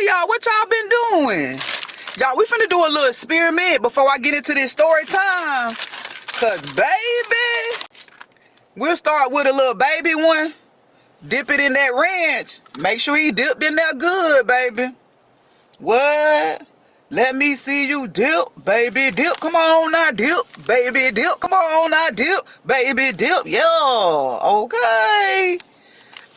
y'all. What y'all been doing? Y'all, we finna do a little experiment before I get into this story time. Cause baby, we'll start with a little baby one. Dip it in that ranch. Make sure he dipped in there good, baby. What? Let me see you dip, baby, dip. Come on now, dip, baby, dip. Come on now, dip, baby, dip. Yeah, okay.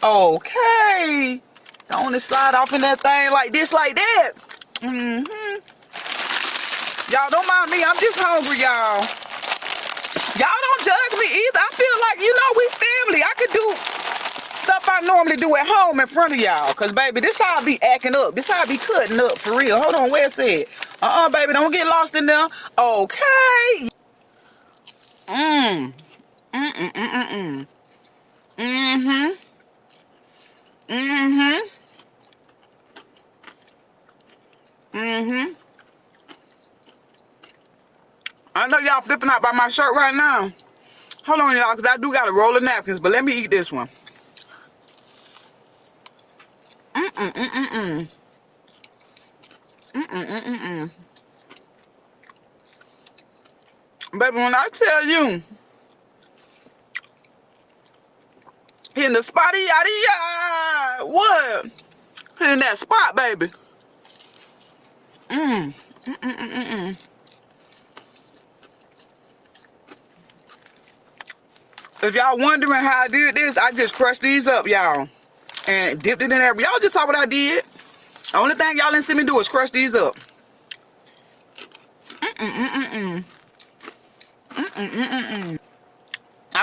Okay. Don't slide off in that thing like this, like that. Y'all don't mind me. I'm just hungry, y'all. Y'all don't judge me either. I feel like, we family. I could do stuff I normally do at home in front of y'all. Because, baby, this how I be acting up. This how I be cutting up, for real. Hold on, where's it? Baby, don't get lost in there. Okay. I know y'all flipping out by my shirt right now. Hold on, y'all, because I do got a roll of napkins, but let me eat this one. Baby, when I tell you, in the spotty yada what? In that spot, baby. If y'all wondering how I did this, I just crushed these up, y'all, and dipped it in there. Y'all just saw what I did. The only thing y'all didn't see me do is crush these up. I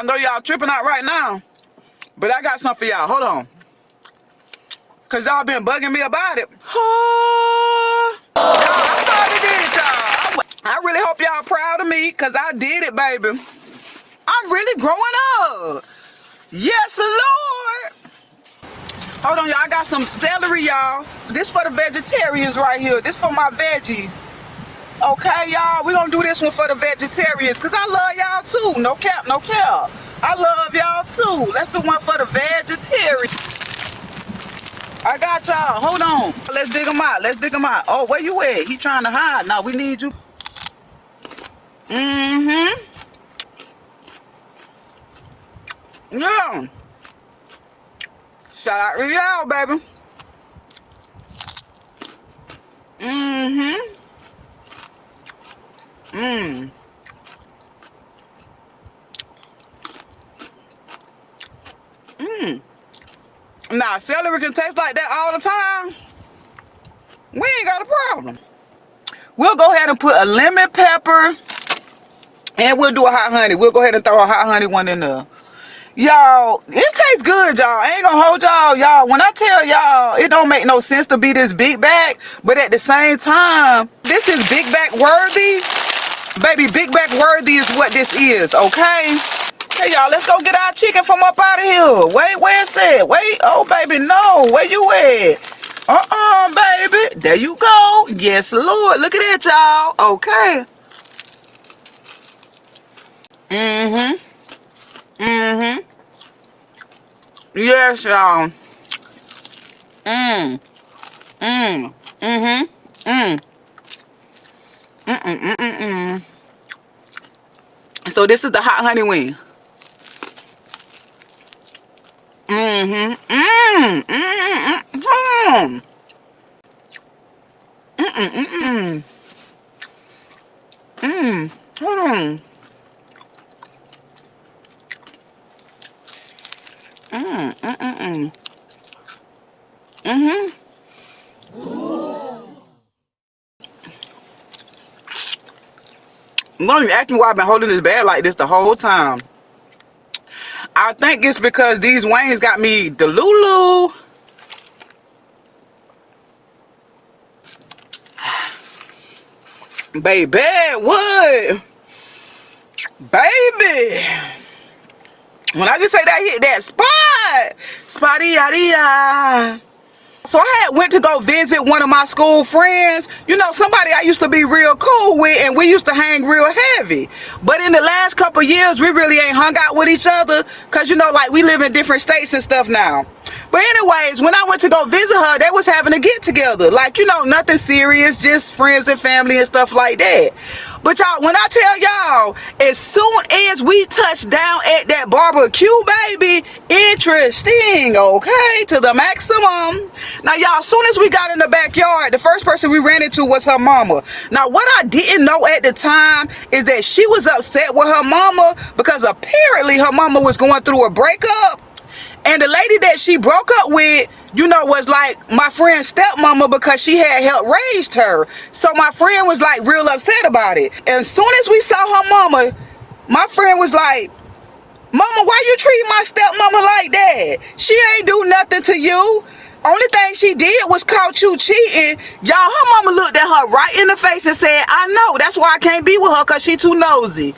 know y'all tripping out right now, but I got something for y'all. Hold on. Because y'all been bugging me about it. Y'all, I finally did it, y'all. I really hope y'all proud of me, because I did it, baby. I'm really growing up. Yes, Lord. Hold on, y'all. I got some celery, y'all. This for the vegetarians right here. This for my veggies. Okay, y'all. We're going to do this one for the vegetarians, because I love y'all, too. No cap, no cap. I love y'all, too. Let's do one for the vegetarians. I got y'all. Hold on. Let's dig them out. Let's dig them out. Oh, where you at? He trying to hide. Now, we need you. Yeah. Shout out to y'all, baby. Now, celery can taste like that all the time. We ain't got a problem. We'll go ahead and put a lemon pepper, and we'll do a hot honey. We'll go ahead and throw a hot honey one in there. Y'all, it tastes good, y'all. I ain't gonna hold y'all. Y'all, when I tell y'all, it don't make no sense to be this big bag, but at the same time, this is big bag worthy. Baby, big bag worthy is what this is, okay? Hey, y'all, let's go get our chicken from up out of here. Wait, where's it? Wait, oh, baby, no. Where you at? Baby. There you go. Yes, Lord. Look at that, y'all. Okay. Yes, y'all. So this is the hot honey wing. Don't even ask me why I've been holding this bag like this the whole time. I think it's because these wings got me the Lulu. Baby, what? Baby. When I just say that, hit that spot. Spotty yada. So I had went to go visit one of my school friends. Somebody I used to be real cool with, and we used to hang real heavy. But in the last couple years, we really ain't hung out with each other. Because, like, we live in different states and stuff now. But anyways, when I went to go visit her, they was having a get together. Like, you know, nothing serious, just friends and family and stuff like that. But y'all, when I tell y'all, as soon as we touched down at that barbecue, baby, interesting, okay, to the maximum. Now, y'all, as soon as we got in the backyard, the first person we ran into was her mama. Now, what I didn't know at the time is that she was upset with her mama because apparently her mama was going through a breakup. And the lady that she broke up with, you know, was like my friend's stepmama because she had helped raise her. So my friend was like real upset about it. And as soon as we saw her mama, my friend was like, Mama, why you treat my stepmama like that? She ain't do nothing to you. Only thing she did was caught you cheating. Y'all, her mama looked at her right in the face and said, I know, that's why I can't be with her because she too nosy.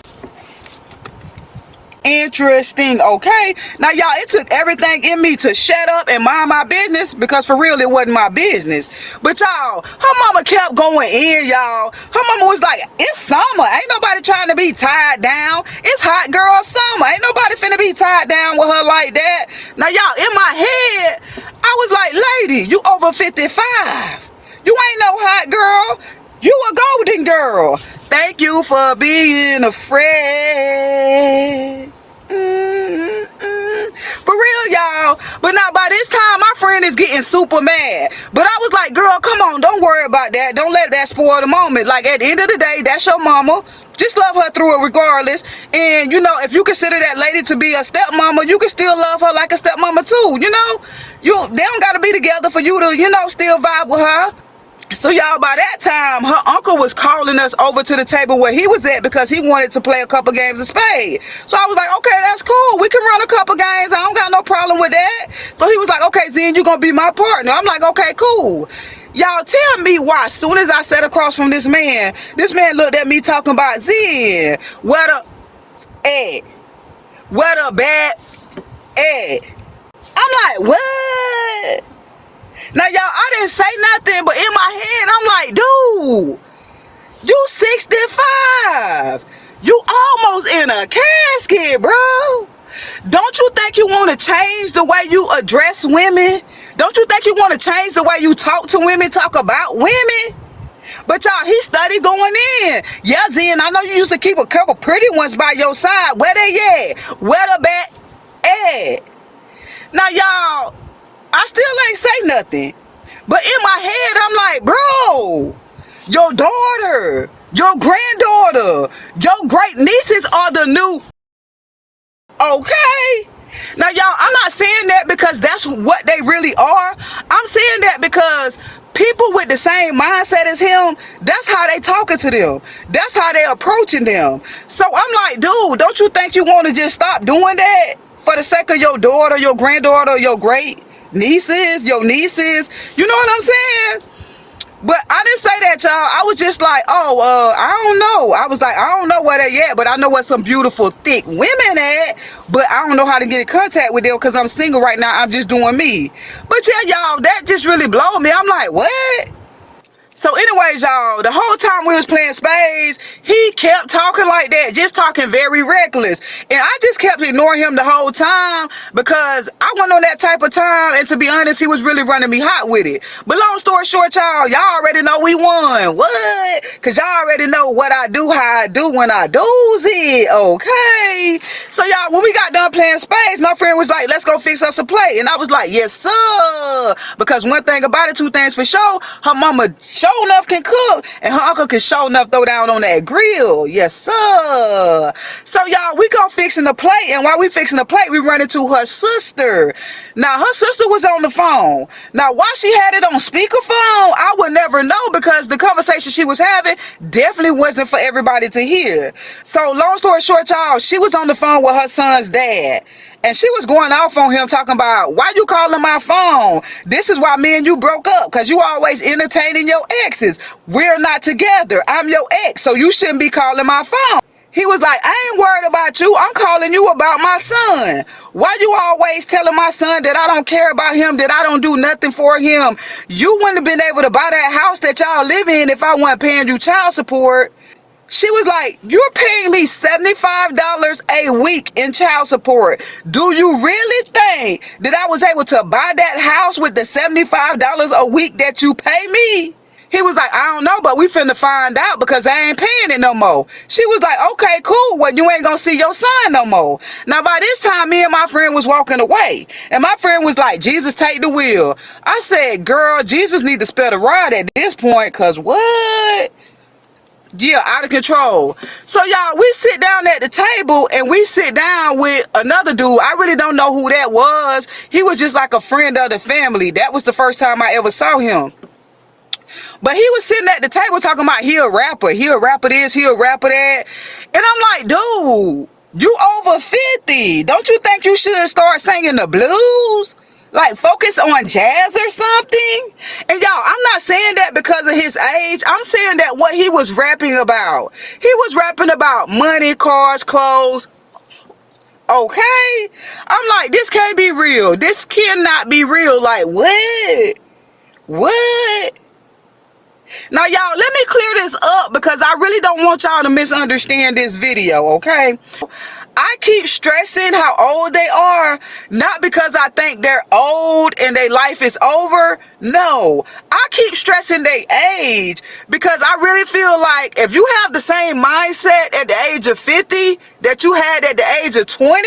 Interesting, okay? Now, y'all, it took everything in me to shut up and mind my business because for real, it wasn't my business. But y'all, her mama kept going in, y'all. Her mama was like, it's summer. Ain't nobody trying to be tied down. It's hot girl summer. Ain't nobody finna be tied down with her like that. Now, y'all, in my head, I was like, lady, you over 55. You ain't no hot girl. You a golden girl. Thank you for being a friend. For real, y'all. But now by this time, my friend is getting super mad. But I was like, girl, come on. Don't worry about that. Don't let that spoil the moment. Like, at the end of the day, that's your mama. Just love her through it regardless. And, you know, if you consider that lady to be a stepmama, you can still love her like a stepmama too, you know? They don't got to be together for you to, you know, still vibe with her. So y'all, by that time, her uncle was calling us over to the table where he was at because he wanted to play a couple games of Spades. So I was like, okay, that's cool. We can run a couple games. I don't got no problem with that. So he was like, okay, Zen, you're going to be my partner. I'm like, okay, cool. Y'all tell me why. As soon as I sat across from this man looked at me talking about Zen. Where the at? Where the bat at? I'm like, what? Now, y'all, I didn't say nothing, but in my head, I'm like, dude, you 65. You almost in a casket, bro. Don't you think you want to change the way you address women? Don't you think you want to change the way you talk to women, talk about women? But y'all, he studied going in. Yeah, Zen, I know you used to keep a couple pretty ones by your side. Where they at? Where the bat at? Now, y'all, I still ain't say nothing. But in my head, I'm like, bro, your daughter, your granddaughter, your great nieces are the new. Okay. Now, y'all, I'm not saying that because that's what they really are. I'm saying that because people with the same mindset as him, that's how they talking to them. That's how they approaching them. So I'm like, dude, don't you think you want to just stop doing that for the sake of your daughter, your granddaughter, your great nieces, your nieces? You know what I'm saying? But I didn't say that, y'all. I was just like, I don't know. I was like, I don't know where they at, but I know where some beautiful, thick women at. But I don't know how to get in contact with them because I'm single right now. I'm just doing me. But yeah, y'all, that just really blowed me. I'm like, what? So anyways, y'all, the whole time we was playing Spades, he kept talking like that, just talking very reckless. And I just kept ignoring him the whole time because I wasn't on that type of time. And to be honest, he was really running me hot with it. But long story short, y'all already know we won. What? Because y'all already know what I do, how I do when I do it. Okay. So y'all, when we got done playing Spades, my friend was like, let's go fix us a plate. And I was like, yes, sir. Because one thing about it, two things for sure, her mama sure enough can cook, and her uncle can sure enough throw down on that grill. Yes, sir. So, y'all, we go fixing the plate, and while we fixing the plate, we run into her sister. Now, her sister was on the phone. Now, why she had it on speakerphone, I would never know because the conversation she was having definitely wasn't for everybody to hear. So, long story short, y'all, she was on the phone with her son's dad. And she was going off on him talking about, why you calling my phone? This is why me and you broke up, because you always entertaining your exes. We're not together. I'm your ex, so you shouldn't be calling my phone. He was like, I ain't worried about you. I'm calling you about my son. Why you always telling my son that I don't care about him, that I don't do nothing for him? You wouldn't have been able to buy that house that y'all live in if I wasn't paying you child support. She was like, you're paying me $75 a week in child support. Do you really think that I was able to buy that house with the $75 a week that you pay me? He was like, I don't know, but we finna find out because I ain't paying it no more. She was like, okay, cool. Well, you ain't gonna see your son no more. Now, by this time, me and my friend was walking away. And my friend was like, Jesus, take the wheel. I said, girl, Jesus need to spare the rod at this point, because what? Yeah, out of control. So, y'all, we sit down at the table and we sit down with another dude. I really don't know who that was. He was just like a friend of the family. That was the first time I ever saw him. But he was sitting at the table talking about he a rapper this, he a rapper that. And I'm like, dude, you over 50. Don't you think you should start singing the blues? Like, focus on jazz or something? And y'all, I'm not saying that because of his age. I'm saying that what he was rapping about. He was rapping about money, cars, clothes. Okay? I'm like, this can't be real. This cannot be real. Like, what? What? Now, y'all, let me clear this up because I really don't want y'all to misunderstand this video, okay? I keep stressing how old they are, not because I think they're old and their life is over. No, I keep stressing their age because I really feel like if you have the same mindset at the age of 50 that you had at the age of 20,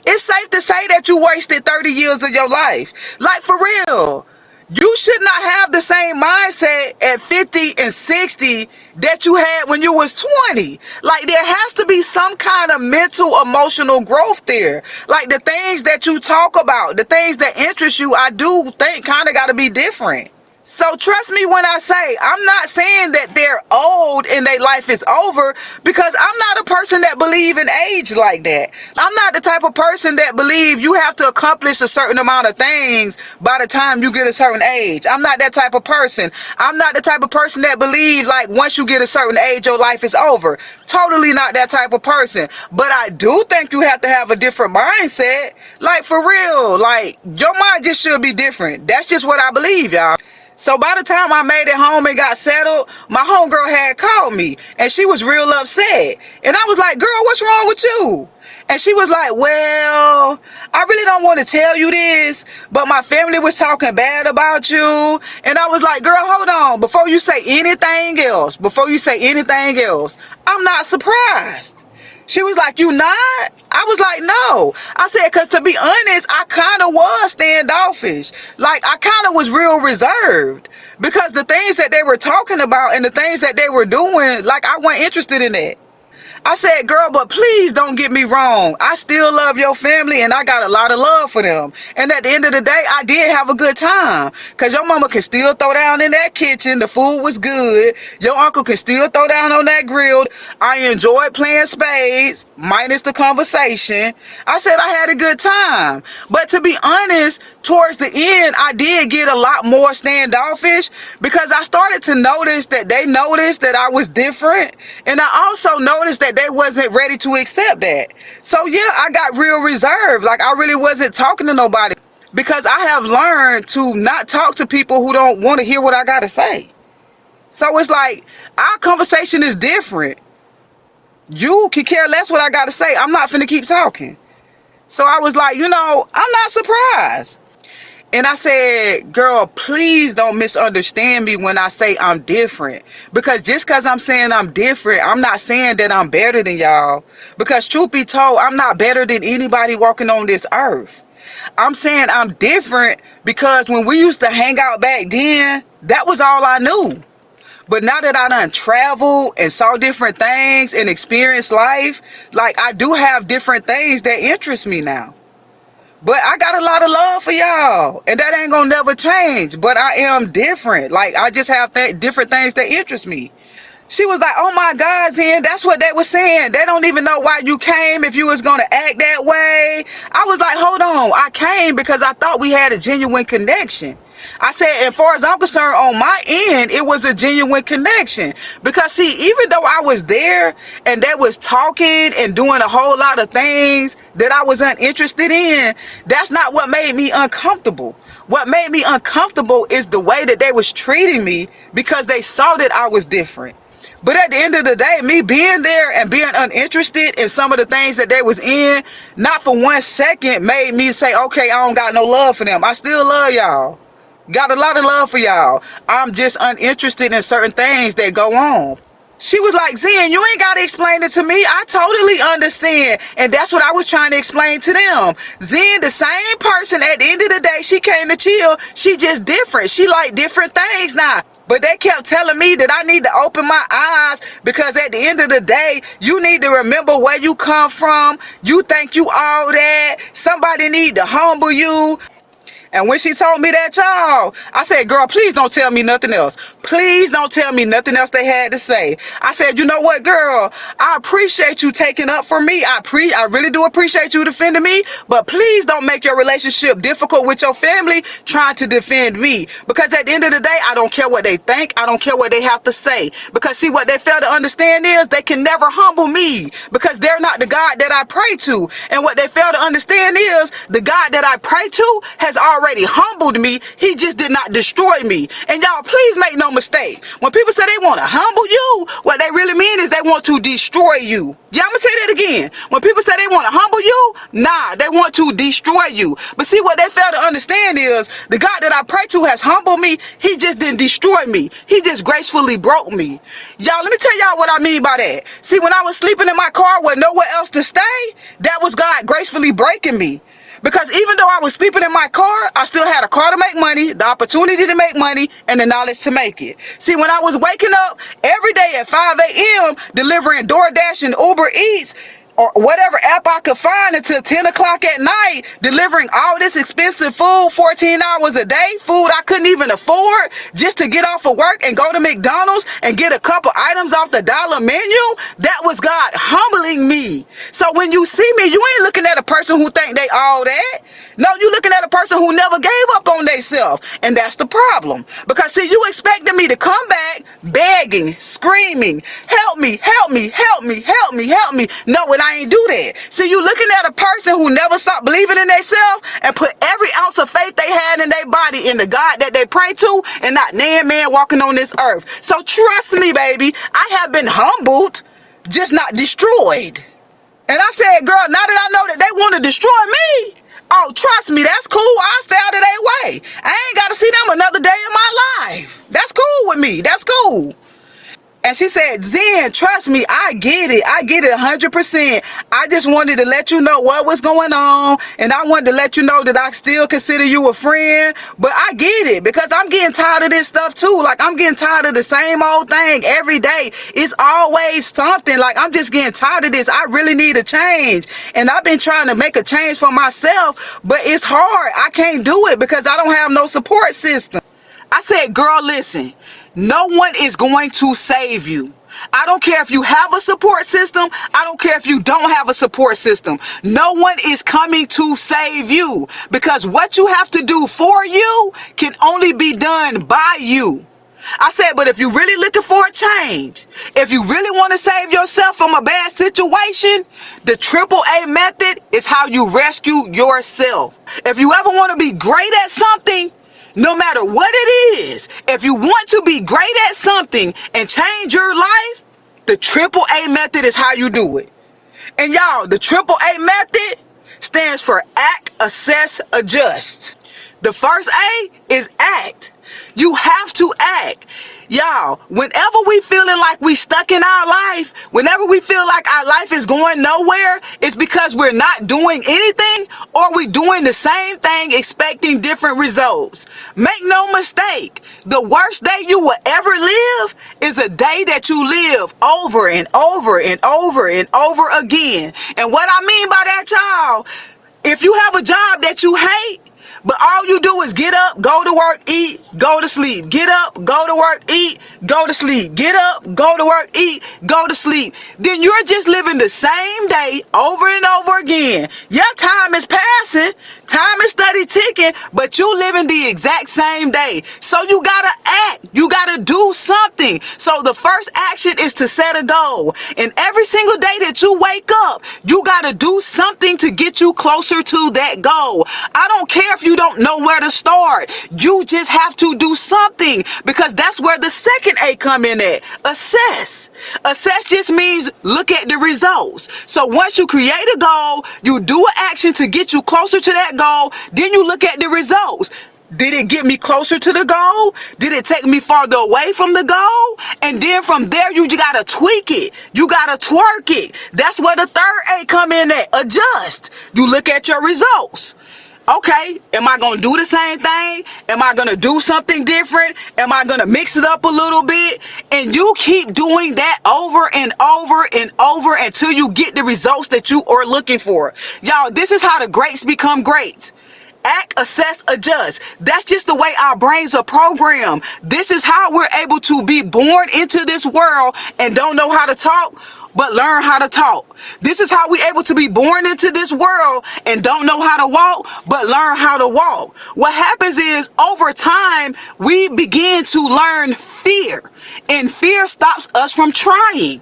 it's safe to say that you wasted 30 years of your life. Like, for real. You should not have the same mindset at 50 and 60 that you had when you was 20. Like, there has to be some kind of mental, emotional growth there. Like, the things that you talk about, the things that interest you, I do think kind of got to be different. So trust me when I say, I'm not saying that they're old and their life is over, because I'm not a person that believe in age like that. I'm not the type of person that believe you have to accomplish a certain amount of things by the time you get a certain age. I'm not that type of person. I'm not the type of person that believe like once you get a certain age, your life is over. Totally not that type of person. But I do think you have to have a different mindset. Like, for real, like, your mind just should be different. That's just what I believe, y'all. So by the time I made it home and got settled, my homegirl had called me and she was real upset. And I was like, girl, what's wrong with you? And she was like, well, I really don't want to tell you this, but my family was talking bad about you. And I was like, girl, hold on. Before you say anything else, I'm not surprised. She was like, you not? I was like, no. I said, because to be honest, I kind of was standoffish. Like, I kind of was real reserved. Because the things that they were talking about and the things that they were doing, like, I wasn't interested in that. I said, girl, but please don't get me wrong. I still love your family and I got a lot of love for them. And at the end of the day, I did have a good time. Because your mama can still throw down in that kitchen. The food was good. Your uncle can still throw down on that grill. I enjoyed playing spades, minus the conversation. I said I had a good time. But to be honest, towards the end, I did get a lot more standoffish because I started to notice that they noticed that I was different. And I also noticed that they wasn't ready to accept that. So yeah, I got real reserved. Like, I really wasn't talking to nobody because I have learned to not talk to people who don't want to hear what I got to say. So it's like, our conversation is different. You can care less what I got to say. I'm not finna keep talking. So I was like, I'm not surprised. And I said, girl, please don't misunderstand me when I say I'm different. Because just because I'm saying I'm different, I'm not saying that I'm better than y'all. Because truth be told, I'm not better than anybody walking on this earth. I'm saying I'm different because when we used to hang out back then, that was all I knew. But now that I done traveled and saw different things and experienced life, like, I do have different things that interest me now. But I got a lot of love for y'all. And that ain't gonna never change. But I am different. Like, I just have different things that interest me. She was like, oh my God, Zen, that's what they were saying. They don't even know why you came if you was going to act that way. I was like, hold on. I came because I thought we had a genuine connection. I said, as far as I'm concerned, on my end, it was a genuine connection. Because, see, even though I was there and they was talking and doing a whole lot of things that I was uninterested in, that's not what made me uncomfortable. What made me uncomfortable is the way that they was treating me because they saw that I was different. But at the end of the day, me being there and being uninterested in some of the things that they was in, not for 1 second made me say, okay, I don't got no love for them. I still love y'all. Got a lot of love for y'all. I'm just uninterested in certain things that go on. She was like, Zen, you ain't got to explain it to me. I totally understand. And that's what I was trying to explain to them. Zen, the same person, at the end of the day, she came to chill. She just different. She like different things now. But they kept telling me that I need to open my eyes, because at the end of the day, you need to remember where you come from. You think you all that. Somebody need to humble you. And when she told me that, y'all, I said, girl, please don't tell me nothing else. Please don't tell me nothing else they had to say. I said, you know what, girl, I appreciate you taking up for me. I really do appreciate you defending me, but please don't make your relationship difficult with your family trying to defend me. Because at the end of the day, I don't care what they think. I don't care what they have to say. Because see, what they fail to understand is they can never humble me, because they're not the God that I pray to. And what they fail to understand is the God that I pray to has already humbled me. He just did not destroy me. And y'all, please make no mistake. When people say they want to humble you, what they really mean is they want to destroy you. Yeah, I'm gonna say that again. When people say they want to humble you, nah, they want to destroy you. But see, what they fail to understand is the God that I pray to has humbled me. He just didn't destroy me. He just gracefully broke me. Y'all, let me tell y'all what I mean by that. See, when I was sleeping in my car with nowhere else to stay, that was God gracefully breaking me. Because even though I was sleeping in my car, I still had a car to make money, the opportunity to make money, and the knowledge to make it. See, when I was waking up every day at 5 a.m. delivering DoorDash and Uber Eats, or whatever app I could find, until 10 o'clock at night, delivering all this expensive food 14 hours a day, food I couldn't even afford, just to get off of work and go to McDonald's and get a couple items off the dollar menu, that was God humbling me. So when you see me, you ain't looking at a person who think they all that. No, you looking at a person who never gave up on themselves. And that's the problem. Because see, you expecting me to come back begging, screaming, help me, help me, help me, help me, help me. No, and I ain't do that. See, you looking at a person who never stopped believing in themselves and put every ounce of faith they had in their body in the God that they pray to, and not man walking on this earth. So trust me, baby, I have been humbled, just not destroyed. And I said, girl, now that I know that they want to destroy me, oh, trust me, that's cool. I'll stay out of their way. I ain't got to see them another day in my life. That's cool with me. That's cool. And she said, Zen, trust me, I get it. I get it 100%. I just wanted to let you know what was going on. And I wanted to let you know that I still consider you a friend. But I get it, because I'm getting tired of this stuff too. Like, I'm getting tired of the same old thing every day. It's always something. Like, I'm just getting tired of this. I really need a change. And I've been trying to make a change for myself, but it's hard. I can't do it because I don't have no support system. I said, girl, listen, no one is going to save you. I don't care if you have a support system. I don't care if you don't have a support system. No one is coming to save you, because what you have to do for you can only be done by you. I said, but if you're really looking for a change, if you really want to save yourself from a bad situation, the AAA method is how you rescue yourself. If you ever want to be great at something, no matter what it is, if you want to be great at something and change your life, the AAA method is how you do it. And y'all, the AAA method stands for act, assess, adjust. The first A is act. You have to act. Y'all, whenever we feeling like we stuck in our life, whenever we feel like our life is going nowhere, it's because we're not doing anything, or we doing the same thing expecting different results. Make no mistake, the worst day you will ever live is a day that you live over and over and over and over again. And what I mean by that, y'all, if you have a job that you hate, but all you do is get up, go to work, eat, go to sleep. Get up, go to work, eat, go to sleep. Get up, go to work, eat, go to sleep. Then you're just living the same day over and over again. Your time is passing, time is steady ticking, but you living the exact same day. So you gotta act. You gotta do something. So the first action is to set a goal. And every single day that you wake up, you gotta do something to get you closer to that goal. I don't care if you don't know where to start. You just have to do something, because that's where the second A come in at. Assess. Assess just means look at the results. So once you create a goal, you do an action to get you closer to that goal, then you look at the results. Did it get me closer to the goal? Did it take me farther away from the goal? And then from there, you gotta tweak it. You gotta twerk it. That's where the third A come in at. Adjust. You look at your results. Okay, am I going to do the same thing? Am I going to do something different? Am I going to mix it up a little bit? And you keep doing that over and over and over until you get the results that you are looking for. Y'all, this is how the greats become great. Act, assess, adjust. That's just the way our brains are programmed. This is how we're able to be born into this world and don't know how to talk, but learn how to talk. This is how we're able to be born into this world and don't know how to walk, but learn how to walk. What happens is over time, we begin to learn fear, and fear stops us from trying.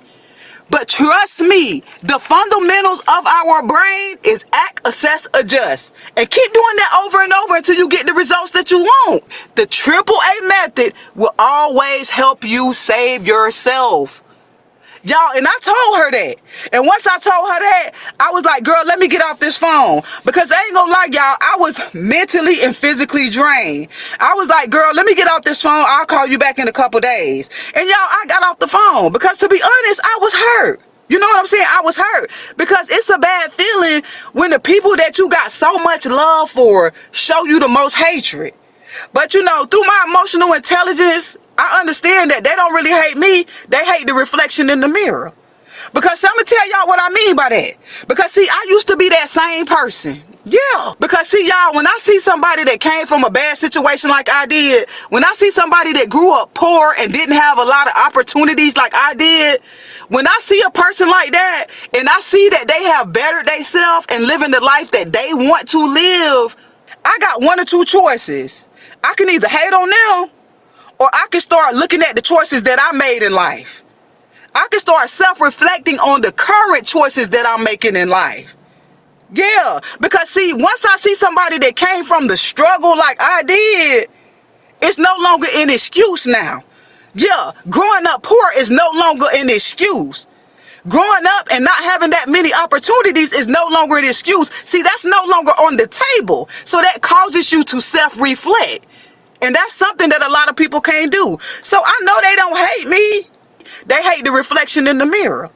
But trust me, the fundamentals of our brain is act, assess, adjust. And keep doing that over and over until you get the results that you want. The AAA method will always help you save yourself. Y'all, and I told her that. And once I told her that, I was like, girl, let me get off this phone. Because I ain't gonna lie, y'all, I was mentally and physically drained. I was like, girl, let me get off this phone. I'll call you back in a couple days. And y'all, I got off the phone because to be honest, I was hurt. You know what I'm saying? I was hurt because it's a bad feeling when the people that you got so much love for show you the most hatred. But you know, through my emotional intelligence, I understand that they don't really hate me. They hate the reflection in the mirror. Because I'm going to tell y'all what I mean by that. Because see, I used to be that same person. Yeah. Because see, y'all, when I see somebody that came from a bad situation like I did, when I see somebody that grew up poor and didn't have a lot of opportunities like I did, when I see a person like that and I see that they have bettered themselves and living the life that they want to live, I got one or two choices. I can either hate on them, or I can start looking at the choices that I made in life. I can start self-reflecting on the current choices that I'm making in life. Yeah, because see, once I see somebody that came from the struggle like I did, it's no longer an excuse now. Yeah, growing up poor is no longer an excuse. Growing up and not having that many opportunities is no longer an excuse. See, that's no longer on the table. So that causes you to self-reflect. And that's something that a lot of people can't do. So I know they don't hate me. They hate the reflection in the mirror.